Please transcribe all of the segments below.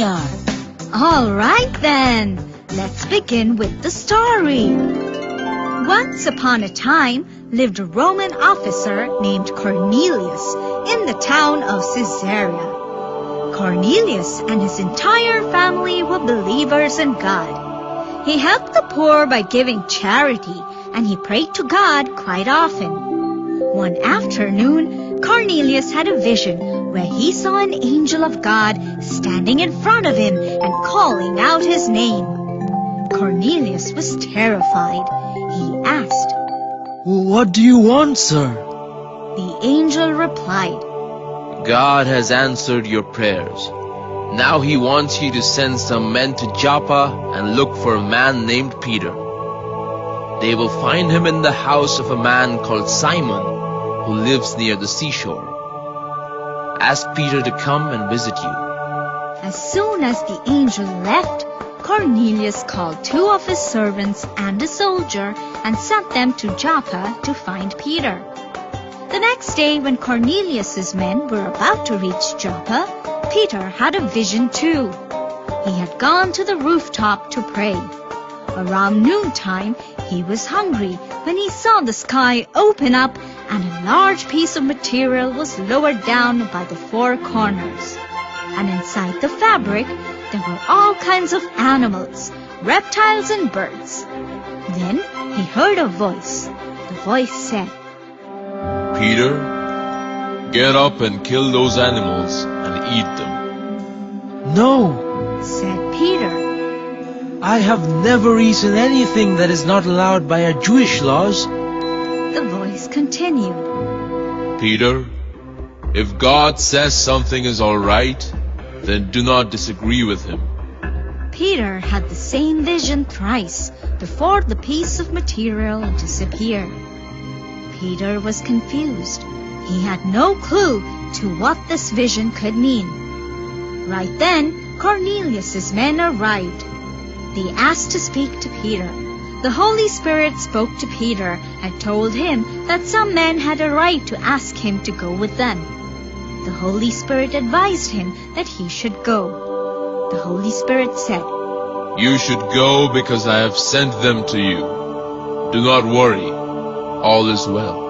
Matric.Hr. All right then, let's begin with the story. Once upon a time lived a Roman officer named Cornelius in the town of Caesarea. Cornelius and his entire family were believers in God. He helped the poor by giving charity, and he prayed to God quite often. One afternoon, Cornelius had a vision where he saw an angel of God standing in front of him and calling out his name. Cornelius was terrified. He asked, What do you want, sir? The angel replied, God has answered your prayers. Now he wants you to send some men to Joppa and look for a man named Peter. They will find him in the house of a man called Simon, who lives near the seashore. Ask Peter to come and visit you. As soon as the angel left, Cornelius called 2 of his servants and a soldier and sent them to Joppa to find Peter. The next day, when Cornelius's men were about to reach Joppa, Peter had a vision too. He had gone to the rooftop to pray. Around noontime, he was hungry when he saw the sky open up and a large piece of material was lowered down by the 4 corners. And inside the fabric, there were all kinds of animals, reptiles and birds. Then he heard a voice. The voice said, Peter, get up and kill those animals and eat them. No, said Peter. I have never eaten anything that is not allowed by our Jewish laws. The voice continued, Peter, if God says something is all right, then do not disagree with him. Peter had the same vision thrice before the piece of material disappeared. Peter was confused. He had no clue to what this vision could mean. Right then, Cornelius's men arrived. They asked to speak to Peter. The Holy Spirit spoke to Peter and told him that some men had a right to ask him to go with them. The Holy Spirit advised him that he should go. The Holy Spirit said, You should go because I have sent them to you. Do not worry. All is well.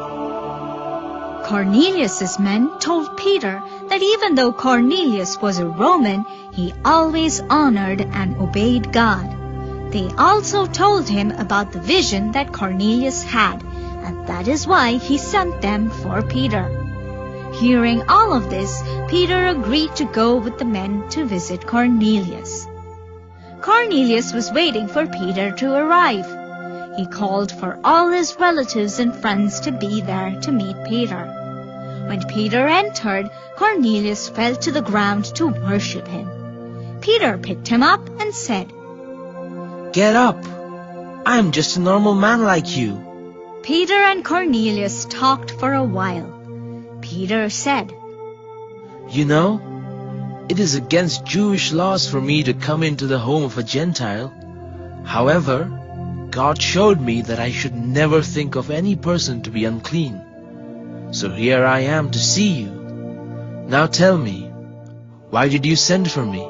Cornelius's men told Peter that even though Cornelius was a Roman, he always honored and obeyed God. They also told him about the vision that Cornelius had, and that is why he sent them for Peter. Hearing all of this, Peter agreed to go with the men to visit Cornelius. Cornelius was waiting for Peter to arrive. He called for all his relatives and friends to be there to meet Peter. When Peter entered, Cornelius fell to the ground to worship him. Peter picked him up and said, Get up. I'm just a normal man like you. Peter and Cornelius talked for a while. Peter said, You know, it is against Jewish laws for me to come into the home of a Gentile. However, God showed me that I should never think of any person to be unclean. So here I am to see you. Now tell me, why did you send for me?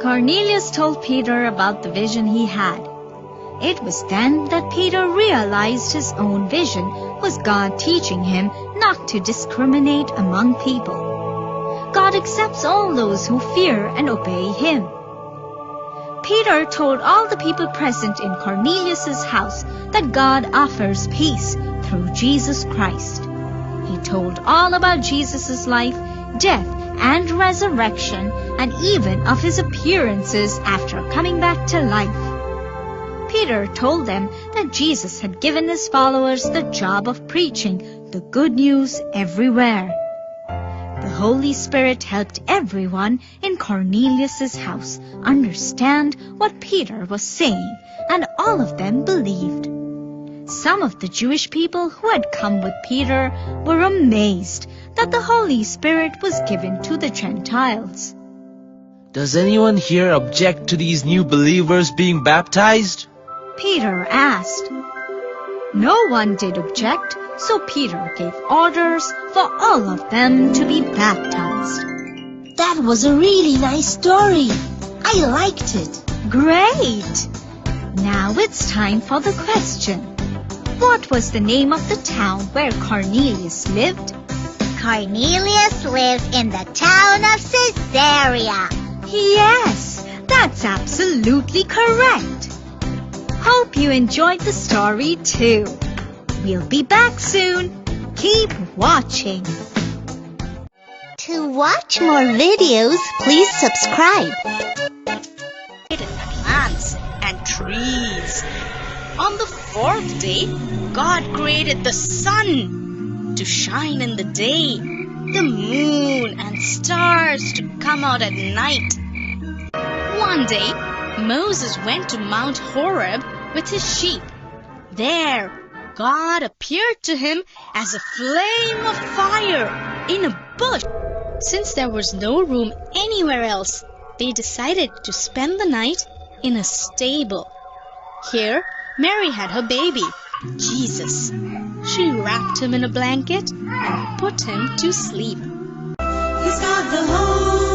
Cornelius told Peter about the vision he had. It was then that Peter realized his own vision was God teaching him not to discriminate among people. God accepts all those who fear and obey him. Peter told all the people present in Cornelius's house that God offers peace through Jesus Christ. He told all about Jesus' life, death, and resurrection, and even of his appearances after coming back to life. Peter told them that Jesus had given his followers the job of preaching the good news everywhere. The Holy Spirit helped everyone in Cornelius's house understand what Peter was saying, and all of them believed. Some of the Jewish people who had come with Peter were amazed that the Holy Spirit was given to the Gentiles. Does anyone here object to these new believers being baptized? Peter asked. No one did object, so Peter gave orders for all of them to be baptized. That was a really nice story. I liked it. Great! Now it's time for the question. What was the name of the town where Cornelius lived? Cornelius lived in the town of Caesarea. Yes, that's absolutely correct. Hope you enjoyed the story too. We'll be back soon. Keep watching. To watch more videos, please subscribe. Plants and trees. On the fourth day, God created the sun to shine in the day, the moon and stars to come out at night. One day, Moses went to Mount Horeb with his sheep. There, God appeared to him as a flame of fire in a bush. Since there was no room anywhere else, they decided to spend the night in a stable. Here, Mary had her baby, Jesus. She wrapped him in a blanket and put him to sleep. He's got the whole